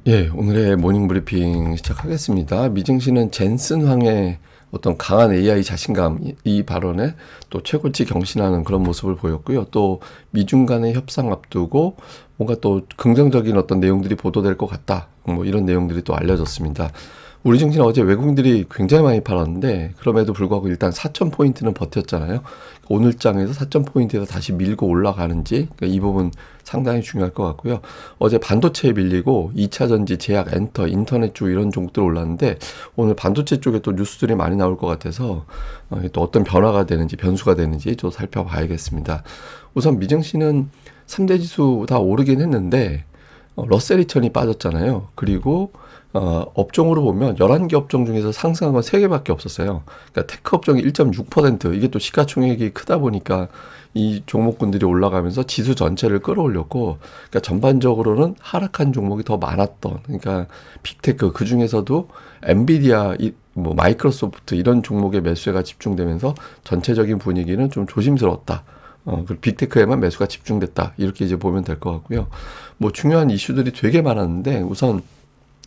예, 오늘의 모닝 브리핑 시작하겠습니다. 미증시는 젠슨 황의 어떤 강한 AI 자신감 이 발언에 또 최고치 경신하는 그런 모습을 보였고요. 또 미중 간의 협상 앞두고 뭔가 또 긍정적인 어떤 내용들이 보도될 것 같다. 뭐 이런 내용들이 또 알려졌습니다. 우리 증시는 어제 외국인들이 굉장히 많이 팔았는데 그럼에도 불구하고 일단 4,000포인트는 버텼잖아요. 오늘 장에서 4,000포인트에서 다시 밀고 올라가는지 그러니까 이 부분 상당히 중요할 것 같고요. 어제 반도체에 밀리고 2차전지, 제약, 엔터, 인터넷 쪽 이런 종들 올랐는데 오늘 반도체 쪽에 또 뉴스들이 많이 나올 것 같아서 또 어떤 변화가 되는지 변수가 되는지 좀 살펴봐야겠습니다. 우선 미증시는 3대 지수 다 오르긴 했는데 러셀 2000이 빠졌잖아요. 그리고 업종으로 보면 11개 업종 중에서 상승한 건 3개밖에 없었어요. 그러니까 테크 업종이 1.6%, 이게 또 시가총액이 크다 보니까 이 종목군들이 올라가면서 지수 전체를 끌어올렸고, 그러니까 전반적으로는 하락한 종목이 더 많았던, 그러니까 빅테크, 그 중에서도 엔비디아, 뭐 마이크로소프트 이런 종목의 매수가 집중되면서 전체적인 분위기는 좀 조심스러웠다. 그 빅테크에만 매수가 집중됐다. 이렇게 이제 보면 될 것 같고요. 뭐 중요한 이슈들이 되게 많았는데 우선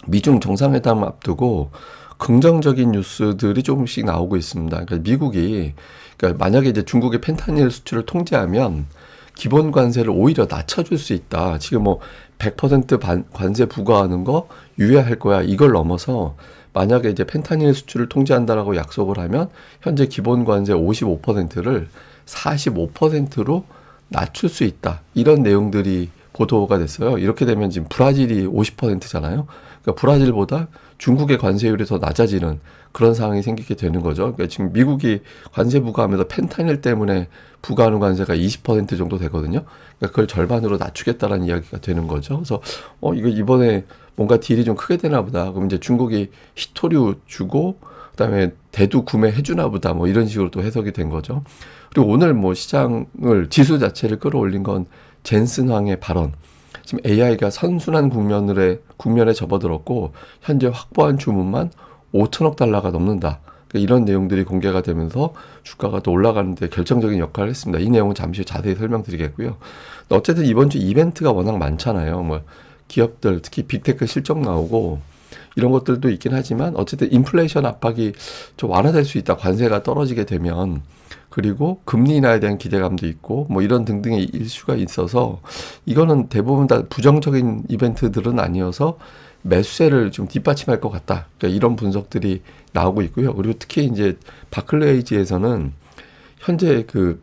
미중 정상회담 앞두고 긍정적인 뉴스들이 조금씩 나오고 있습니다. 그러니까 미국이 그러니까 만약에 이제 중국의 펜타닐 수출을 통제하면 기본 관세를 오히려 낮춰줄 수 있다. 지금 뭐 100% 관세 부과하는 거 유예할 거야. 이걸 넘어서 만약에 이제 펜타닐 수출을 통제한다라고 약속을 하면 현재 기본 관세 55%를 45%로 낮출 수 있다. 이런 내용들이 보도가 됐어요. 이렇게 되면 지금 브라질이 50%잖아요. 그러니까 브라질보다 중국의 관세율이 더 낮아지는 그런 상황이 생기게 되는 거죠. 그러니까 지금 미국이 관세 부과하면서 펜타닐 때문에 부과하는 관세가 20% 정도 되거든요. 그러니까 그걸 절반으로 낮추겠다라는 이야기가 되는 거죠. 그래서 이거 이번에 뭔가 딜이 좀 크게 되나 보다. 그럼 이제 중국이 히토류 주고 그다음에 대두 구매해 주나 보다. 뭐 이런 식으로 또 해석이 된 거죠. 그리고 오늘 뭐 시장을 지수 자체를 끌어올린 건 젠슨 황의 발언. 지금 AI가 선순환 국면에 접어들었고 현재 확보한 주문만 5천억 달러가 넘는다. 그러니까 이런 내용들이 공개가 되면서 주가가 또 올라가는데 결정적인 역할을 했습니다. 이 내용은 잠시 후 자세히 설명드리겠고요. 어쨌든 이번 주 이벤트가 워낙 많잖아요. 뭐 기업들 특히 빅테크 실적 나오고 이런 것들도 있긴 하지만 어쨌든 인플레이션 압박이 좀 완화될 수 있다. 관세가 떨어지게 되면. 그리고 금리 인하에 대한 기대감도 있고 뭐 이런 등등의 이슈가 있어서 이거는 대부분 다 부정적인 이벤트들은 아니어서 매수세를 좀 뒷받침할 것 같다. 그러니까 이런 분석들이 나오고 있고요. 그리고 특히 이제 바클레이지에서는 현재 그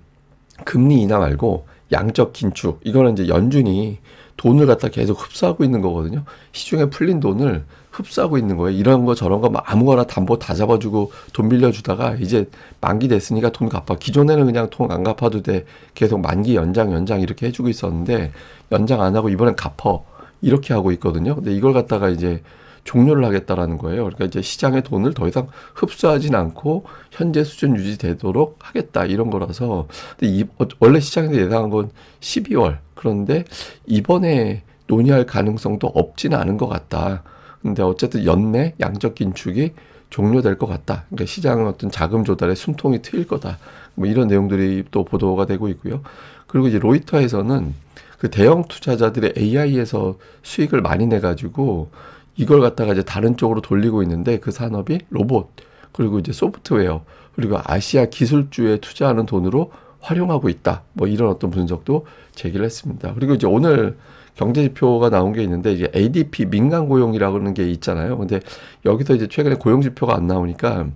금리 인하 말고 양적 긴축, 이거는 이제 연준이 돈을 갖다 계속 흡수하고 있는 거거든요. 시중에 풀린 돈을 흡수하고 있는 거예요. 이런 거 저런 거 막 아무거나 담보 다 잡아주고 돈 빌려주다가 이제 만기 됐으니까 돈 갚아. 기존에는 그냥 돈 안 갚아도 돼. 계속 만기 연장 이렇게 해주고 있었는데 연장 안 하고 이번엔 갚어. 이렇게 하고 있거든요. 근데 이걸 갖다가 이제 종료를 하겠다라는 거예요. 그러니까 이제 시장의 돈을 더 이상 흡수하진 않고 현재 수준 유지되도록 하겠다 이런 거라서. 근데 원래 시장에서 예상한 건 12월. 그런데 이번에 논의할 가능성도 없지는 않은 것 같다. 근데 어쨌든 연내 양적 긴축이 종료될 것 같다. 그러니까 시장은 어떤 자금 조달에 숨통이 트일 거다. 뭐 이런 내용들이 또 보도가 되고 있고요. 그리고 이제 로이터에서는 그 대형 투자자들의 AI에서 수익을 많이 내가지고 이걸 갖다가 이제 다른 쪽으로 돌리고 있는데 그 산업이 로봇, 그리고 이제 소프트웨어, 그리고 아시아 기술주에 투자하는 돈으로 활용하고 있다. 뭐 이런 어떤 분석도 제기를 했습니다. 그리고 이제 오늘 경제 지표가 나온 게 있는데 이제 ADP 민간 고용이라고 하는 게 있잖아요. 근데 여기서 이제 최근에 고용 지표가 안 나오니까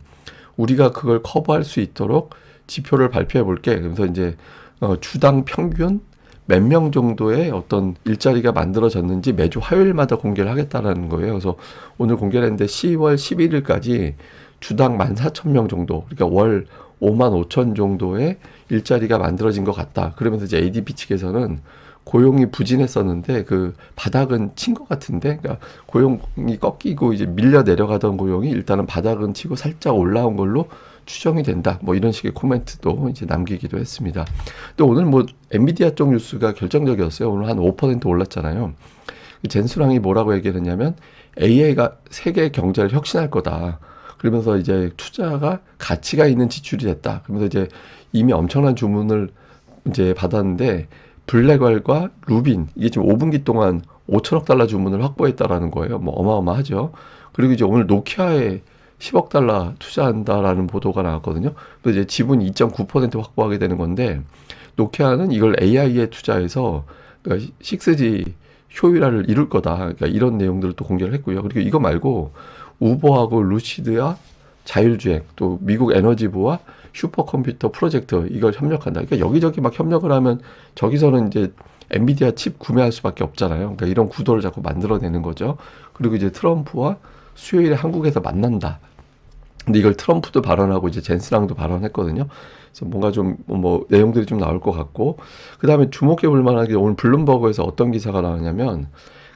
우리가 그걸 커버할 수 있도록 지표를 발표해 볼게. 그래서 이제 주당 평균 몇 명 정도의 어떤 일자리가 만들어졌는지 매주 화요일마다 공개를 하겠다라는 거예요. 그래서 오늘 공개를 했는데 10월 11일까지 주당 14,000명 정도, 그러니까 월 55,000 정도의 일자리가 만들어진 것 같다. 그러면서 이제 ADP 측에서는 고용이 부진했었는데 그 바닥은 친 것 같은데, 그러니까 고용이 꺾이고 이제 밀려 내려가던 고용이 일단은 바닥은 치고 살짝 올라온 걸로 추정이 된다. 뭐 이런 식의 코멘트도 이제 남기기도 했습니다. 또 오늘 뭐 엔비디아 쪽 뉴스가 결정적이었어요. 오늘 한 5% 올랐잖아요. 젠수랑이 뭐라고 얘기했냐면 AI가 세계 경제를 혁신할 거다. 그러면서 이제 투자가 가치가 있는 지출이 됐다. 그러면서 이제 이미 엄청난 주문을 이제 받았는데 블랙홀과 루빈, 이게 지금 5분기 동안 5천억 달러 주문을 확보했다라는 거예요. 뭐 어마어마하죠. 그리고 이제 오늘 노키아에 10억 달러 투자한다라는 보도가 나왔거든요. 또 이제 지분 2.9% 확보하게 되는 건데, 노키아는 이걸 AI에 투자해서 그러니까 6G 효율화를 이룰 거다. 그러니까 이런 내용들을 또 공개를 했고요. 그리고 이거 말고 우버하고 루시드와 자율주행, 또 미국 에너지부와 슈퍼컴퓨터 프로젝트 이걸 협력한다. 그러니까 여기저기 막 협력을 하면 저기서는 이제 엔비디아 칩 구매할 수밖에 없잖아요. 그러니까 이런 구도를 자꾸 만들어내는 거죠. 그리고 이제 트럼프와 수요일에 한국에서 만난다. 근데 이걸 트럼프도 발언하고 이제 젠스랑도 발언했거든요. 그래서 뭔가 좀 뭐 내용들이 좀 나올 것 같고, 그 다음에 주목해 볼 만한 게 오늘 블룸버그에서 어떤 기사가 나왔냐면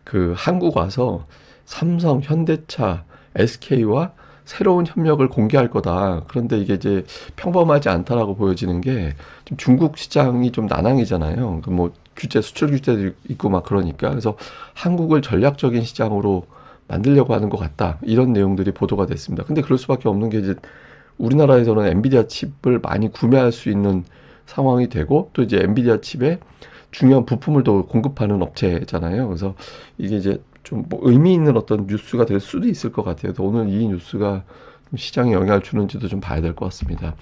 그 한국 와서 삼성, 현대차, SK와 새로운 협력을 공개할 거다. 그런데 이게 이제 평범하지 않다라고 보여지는 게 좀 중국 시장이 좀 난항이잖아요. 그 뭐 규제, 수출 규제도 있고 막 그러니까. 그래서 한국을 전략적인 시장으로 만들려고 하는 것 같다. 이런 내용들이 보도가 됐습니다. 근데 그럴 수밖에 없는 게 이제 우리나라에서는 엔비디아 칩을 많이 구매할 수 있는 상황이 되고, 또 이제 엔비디아 칩에 중요한 부품을 또 공급하는 업체잖아요. 그래서 이게 이제 좀 뭐 의미 있는 어떤 뉴스가 될 수도 있을 것 같아요. 그래서 오늘 이 뉴스가 좀 시장에 영향을 주는지도 좀 봐야 될 것 같습니다.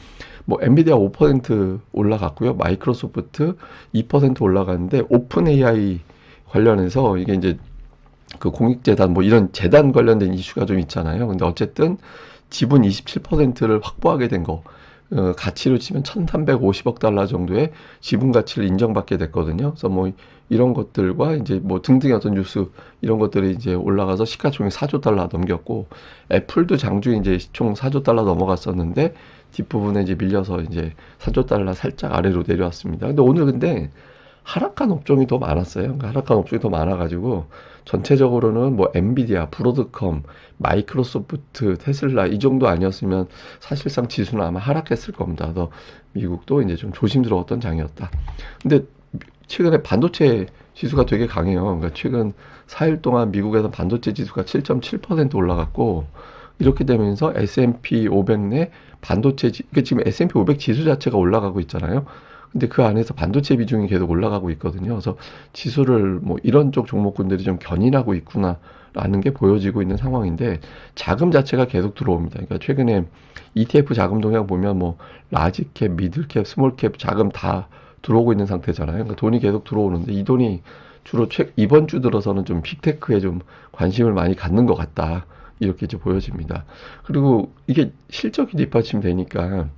뭐 엔비디아 5% 올라갔고요. 마이크로소프트 2% 올라갔는데, 오픈 AI 관련해서 이게 이제 그 공익재단 뭐 이런 재단 관련된 이슈가 좀 있잖아요. 근데 어쨌든 지분 27%를 확보하게 된 거, 가치로 치면 1,350억 달러 정도의 지분 가치를 인정받게 됐거든요. 그래서 뭐 이런 것들과 이제 뭐 등등의 어떤 뉴스 이런 것들이 이제 올라가서 시가총액 4조 달러 넘겼고, 애플도 장중에 이제 총 4조 달러 넘어갔었는데 뒷부분에 이제 밀려서 이제 4조 달러 살짝 아래로 내려왔습니다. 근데 오늘 근데 하락한 업종이 더 많았어요. 그러니까 하락한 업종이 더 많아가지고 전체적으로는 뭐 엔비디아, 브로드컴, 마이크로소프트, 테슬라 이 정도 아니었으면 사실상 지수는 아마 하락했을 겁니다. 그래서 미국도 이제 좀 조심스러웠던 장이었다. 근데 최근에 반도체 지수가 되게 강해요. 그러니까 최근 4일 동안 미국에서 반도체 지수가 7.7% 올라갔고, 이렇게 되면서 S&P 500 내 반도체 그러니까 지금 S&P 500 지수 자체가 올라가고 있잖아요. 근데 그 안에서 반도체 비중이 계속 올라가고 있거든요. 그래서 지수를 뭐 이런 쪽 종목군들이 좀 견인하고 있구나라는 게 보여지고 있는 상황인데, 자금 자체가 계속 들어옵니다. 그러니까 최근에 ETF 자금 동향 보면 뭐 라지캡, 미들캡, 스몰캡 자금 다 들어오고 있는 상태잖아요. 그러니까 돈이 계속 들어오는데 이 돈이 주로 이번 주 들어서는 좀 빅테크에 좀 관심을 많이 갖는 것 같다. 이렇게 이제 보여집니다. 그리고 이게 실적이 뒷받침되니까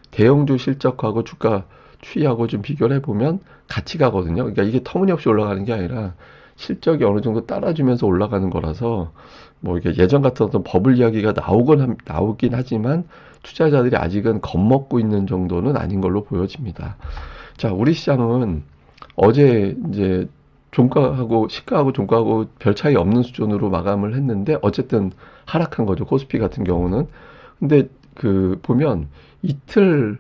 대형주 실적하고 주가 추이하고 좀 비교를 해보면 같이 가거든요. 그러니까 이게 터무니없이 올라가는 게 아니라 실적이 어느 정도 따라주면서 올라가는 거라서, 뭐 이게 예전 같은 어떤 버블 이야기가 나오긴 하지만 투자자들이 아직은 겁먹고 있는 정도는 아닌 걸로 보여집니다. 자, 우리 시장은 어제 이제 종가하고 시가하고 종가하고 별 차이 없는 수준으로 마감을 했는데 어쨌든 하락한 거죠. 코스피 같은 경우는. 근데 그 보면 이틀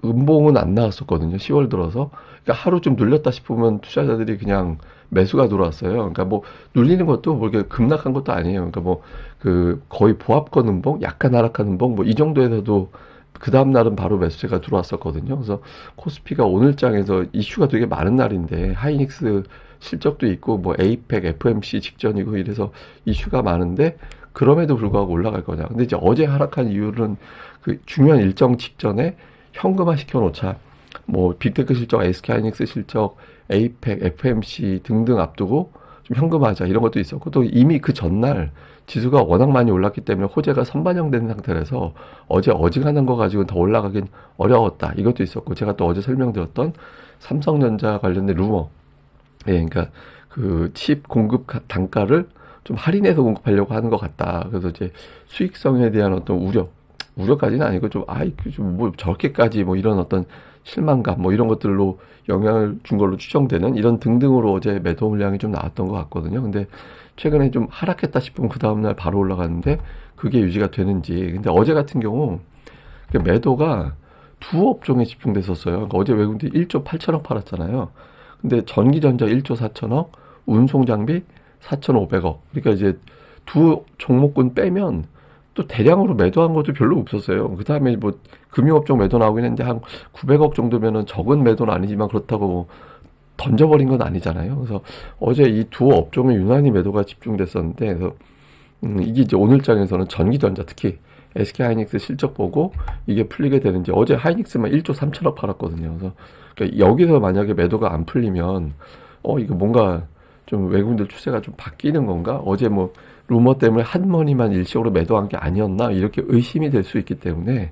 음봉은 안 나왔었거든요. 10월 들어서. 그러니까 하루 좀 눌렸다 싶으면 투자자들이 그냥 매수가 들어왔어요. 그러니까 뭐 눌리는 것도 뭐 이렇게 급락한 것도 아니에요. 그러니까 뭐 그 거의 보합권 음봉, 약간 하락한 음봉 뭐 이 정도에서도 그 다음 날은 바로 매수세가 들어왔었거든요. 그래서 코스피가 오늘 장에서 이슈가 되게 많은 날인데 하이닉스 실적도 있고 뭐 에이펙, FMC 직전이고 이래서 이슈가 많은데 그럼에도 불구하고 올라갈 거냐. 근데 이제 어제 하락한 이유는 그 중요한 일정 직전에 현금화 시켜놓자. 뭐 빅테크 실적, SK하이닉스 실적, 에이펙, FMC 등등 앞두고 좀 현금화하자 이런 것도 있었고, 또 이미 그 전날 지수가 워낙 많이 올랐기 때문에 호재가 선반영된 상태라서 어제 어지간한 거 가지고 더 올라가긴 어려웠다. 이것도 있었고, 제가 또 어제 설명드렸던 삼성전자 관련된 루머, 예, 그러니까 그 칩 공급 단가를 좀 할인해서 공급하려고 하는 것 같다. 그래서 이제 수익성에 대한 어떤 우려까지는 아니고 좀 좀 뭐 저렇게까지 뭐 이런 어떤 실망감 뭐 이런 것들로 영향을 준 걸로 추정되는 이런 등등으로 어제 매도 물량이 좀 나왔던 것 같거든요. 근데 최근에 좀 하락했다 싶으면 그 다음날 바로 올라갔는데 그게 유지가 되는지. 근데 어제 같은 경우 그 매도가 두 업종에 집중됐었어요. 그러니까 어제 외국인들이 1조 8천억 팔았잖아요. 근데 전기전자 1조 4천억, 운송장비 4,500억. 그러니까 이제 두 종목군 빼면 또 대량으로 매도한 것도 별로 없었어요. 그 다음에 뭐 금융업종 매도 나오긴 했는데 한 900억 정도면은 적은 매도는 아니지만 그렇다고 던져버린 건 아니잖아요. 그래서 어제 이 두 업종에 유난히 매도가 집중됐었는데, 그래서 이게 이제 오늘장에서는 전기전자, 특히 SK 하이닉스 실적 보고 이게 풀리게 되는지, 어제 하이닉스만 1조 3천억 팔았거든요. 그래서 그러니까 여기서 만약에 매도가 안 풀리면 이거 뭔가 좀 외국인들 추세가 좀 바뀌는 건가? 어제 뭐 루머 때문에 한머니만 일시적으로 매도한 게 아니었나? 이렇게 의심이 될 수 있기 때문에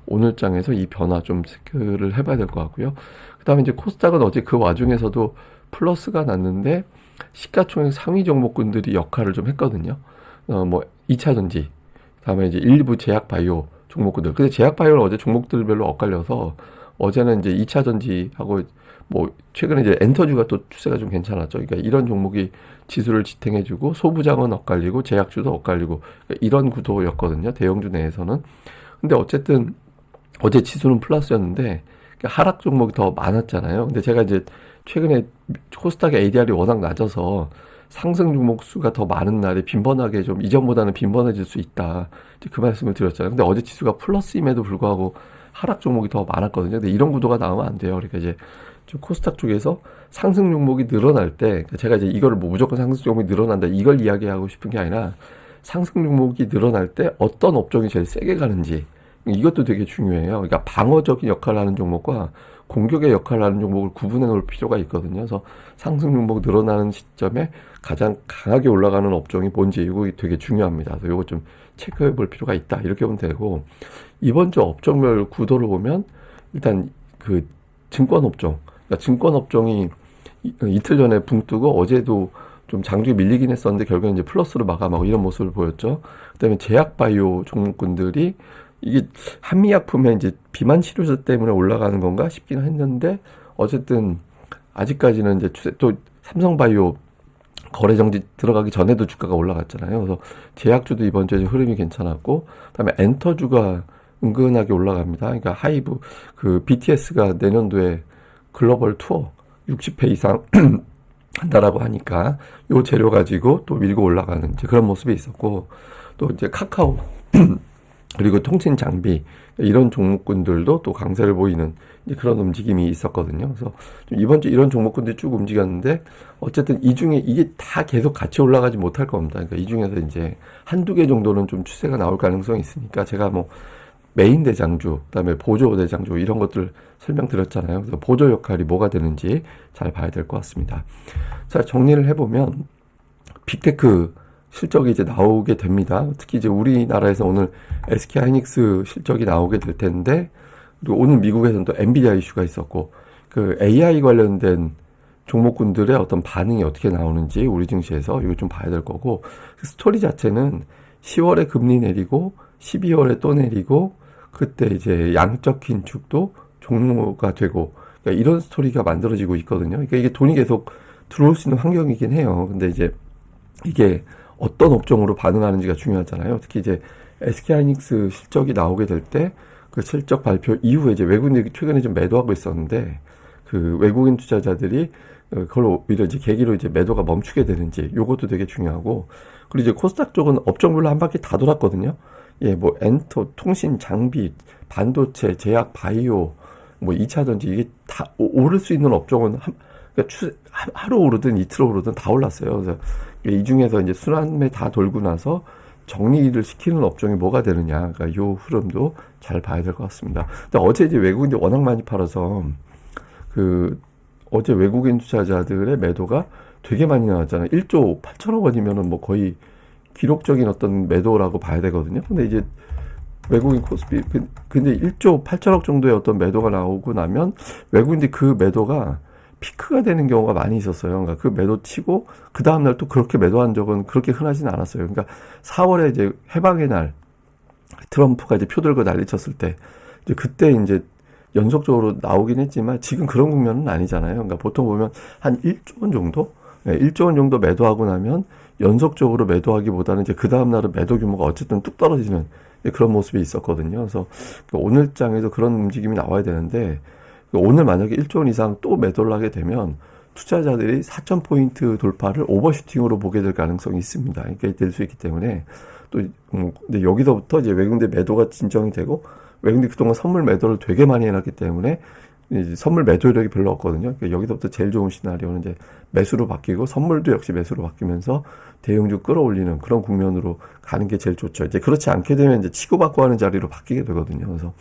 오늘장에서 이 변화 좀 체크를 해봐야 될 것 같고요. 그 다음에 이제 코스닥은 어제 그 와중에서도 플러스가 났는데 시가총액 상위 종목군들이 역할을 좀 했거든요. 뭐 2차전지, 다음에 이제 일부 제약바이오 종목군들. 근데 제약바이오는 어제 종목들별로 엇갈려서 어제는 이제 2차전지하고 뭐 최근에 이제 엔터주가 또 추세가 좀 괜찮았죠. 그러니까 이런 종목이 지수를 지탱해주고 소부장은 엇갈리고 제약주도 엇갈리고, 그러니까 이런 구도였거든요. 대형주 내에서는. 근데 어쨌든 어제 지수는 플러스였는데 하락 종목이 더 많았잖아요. 근데 제가 이제 최근에 코스닥의 ADR이 워낙 낮아서 상승 종목 수가 더 많은 날에 빈번하게 좀 이전보다는 빈번해질 수 있다, 이제 그 말씀을 드렸잖아요. 근데 어제 지수가 플러스임에도 불구하고 하락 종목이 더 많았거든요. 근데 이런 구도가 나오면 안 돼요. 그러니까 이제 좀 코스닥 쪽에서 상승 종목이 늘어날 때, 제가 이제 이거를 뭐 무조건 상승 종목이 늘어난다 이걸 이야기하고 싶은 게 아니라, 상승 종목이 늘어날 때 어떤 업종이 제일 세게 가는지, 이것도 되게 중요해요. 그러니까 방어적인 역할을 하는 종목과 공격의 역할을 하는 종목을 구분해 놓을 필요가 있거든요. 그래서 상승 종목 늘어나는 시점에 가장 강하게 올라가는 업종이 뭔지 이거 되게 중요합니다. 그래서 이거 좀 체크해 볼 필요가 있다, 이렇게 보면 되고, 이번 주 업종별 구도를 보면 일단 그 증권 업종, 그러니까 증권 업종이 이틀 전에 붕 뜨고 어제도 좀 장중에 밀리긴 했었는데 결국엔 이제 플러스로 마감하고 이런 모습을 보였죠. 그다음에 제약바이오 종목군들이 이게 한미약품의 이제 비만 치료제 때문에 올라가는 건가 싶긴 했는데, 어쨌든 아직까지는 이제 추세, 또 삼성바이오 거래 정지 들어가기 전에도 주가가 올라갔잖아요. 그래서 제약주도 이번 주에 흐름이 괜찮았고, 그다음에 엔터주가 은근하게 올라갑니다. 그러니까 하이브, 그 BTS가 내년도에 글로벌 투어 60회 이상 한다라고 하니까 요 재료 가지고 또 밀고 올라가는 이제 그런 모습이 있었고, 또 이제 카카오 그리고 통신 장비, 이런 종목군들도 또 강세를 보이는 그런 움직임이 있었거든요. 그래서 이번 주 이런 종목군들이 쭉 움직였는데, 어쨌든 이 중에 이게 다 계속 같이 올라가지 못할 겁니다. 그러니까 이 중에서 이제 한두 개 정도는 좀 추세가 나올 가능성이 있으니까, 제가 뭐 메인 대장주, 그다음에 보조 대장주 이런 것들 설명드렸잖아요. 그래서 보조 역할이 뭐가 되는지 잘 봐야 될 것 같습니다. 자, 정리를 해보면 빅테크 실적이 이제 나오게 됩니다. 특히 이제 우리나라에서 오늘 SK 하이닉스 실적이 나오게 될 텐데, 그리고 오늘 미국에서는 또 엔비디아 이슈가 있었고, 그 AI 관련된 종목군들의 어떤 반응이 어떻게 나오는지 우리 증시에서 이거 좀 봐야 될 거고, 스토리 자체는 10월에 금리 내리고 12월에 또 내리고, 그때 이제 양적 긴축도 종료가 되고, 그러니까 이런 스토리가 만들어지고 있거든요. 그러니까 이게 돈이 계속 들어올 수 있는 환경이긴 해요. 근데 이제 이게 어떤 업종으로 반응하는지가 중요하잖아요. 특히 이제 SK하이닉스 실적이 나오게 될 때 그 실적 발표 이후에 이제 외국인들이 최근에 좀 매도하고 있었는데, 그 외국인 투자자들이 그걸 오히려 이제 계기로 이제 매도가 멈추게 되는지, 요것도 되게 중요하고, 그리고 이제 코스닥 쪽은 업종별로 한 바퀴 다 돌았거든요. 예, 뭐 엔터, 통신, 장비, 반도체, 제약, 바이오, 뭐 2차전지, 이게 다 오를 수 있는 업종은 그러니까 하루 오르든 이틀 오르든 다 올랐어요. 그래서 이 중에서 이제 순환매 다 돌고 나서 정리를 시키는 업종이 뭐가 되느냐, 그러니까 요 흐름도 잘 봐야 될 것 같습니다. 근데 어제 이제 외국인들이 워낙 많이 팔아서 어제 외국인 투자자들의 매도가 되게 많이 나왔잖아요. 1조 8천억 원이면은 뭐 거의 기록적인 어떤 매도라고 봐야 되거든요. 근데 이제 외국인 코스피, 근데 1조 8천억 정도의 어떤 매도가 나오고 나면 외국인들이 그 매도가 피크가 되는 경우가 많이 있었어요. 그러니까 그 매도 치고 그 다음날 또 그렇게 매도한 적은 그렇게 흔하진 않았어요. 그러니까 4월에 이제 해방의 날 트럼프가 이제 표 들고 난리쳤을 때 이제 그때 이제 연속적으로 나오긴 했지만 지금 그런 국면은 아니잖아요. 그러니까 보통 보면 한 1조 원 정도? 네, 1조 원 정도 매도하고 나면 연속적으로 매도하기보다는 이제 그 다음날은 매도 규모가 어쨌든 뚝 떨어지는 그런 모습이 있었거든요. 그래서 오늘 장에도 그런 움직임이 나와야 되는데, 오늘 만약에 1조 원 이상 또 매도를 하게 되면 투자자들이 4,000포인트 돌파를 오버슈팅으로 보게 될 가능성이 있습니다. 그러니까 될 수 있기 때문에 또, 근데 여기서부터 이제 외국인들 매도가 진정이 되고, 외국인들이 그동안 선물 매도를 되게 많이 해놨기 때문에 이제 선물 매도력이 별로 없거든요. 그러니까 여기서부터 제일 좋은 시나리오는 이제 매수로 바뀌고 선물도 역시 매수로 바뀌면서 대응주 끌어올리는 그런 국면으로 가는 게 제일 좋죠. 이제 그렇지 않게 되면 이제 치고받고 하는 자리로 바뀌게 되거든요. 그래서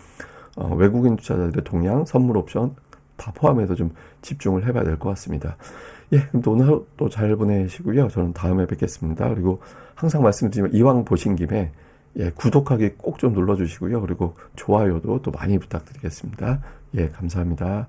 외국인 투자자들의 동향, 선물 옵션 다 포함해서 좀 집중을 해봐야 될 것 같습니다. 예, 그럼 또 오늘 하루 또 잘 보내시고요. 저는 다음에 뵙겠습니다. 그리고 항상 말씀드리지만 이왕 보신 김에 예, 구독하기 꼭 좀 눌러주시고요. 그리고 좋아요도 또 많이 부탁드리겠습니다. 예, 감사합니다.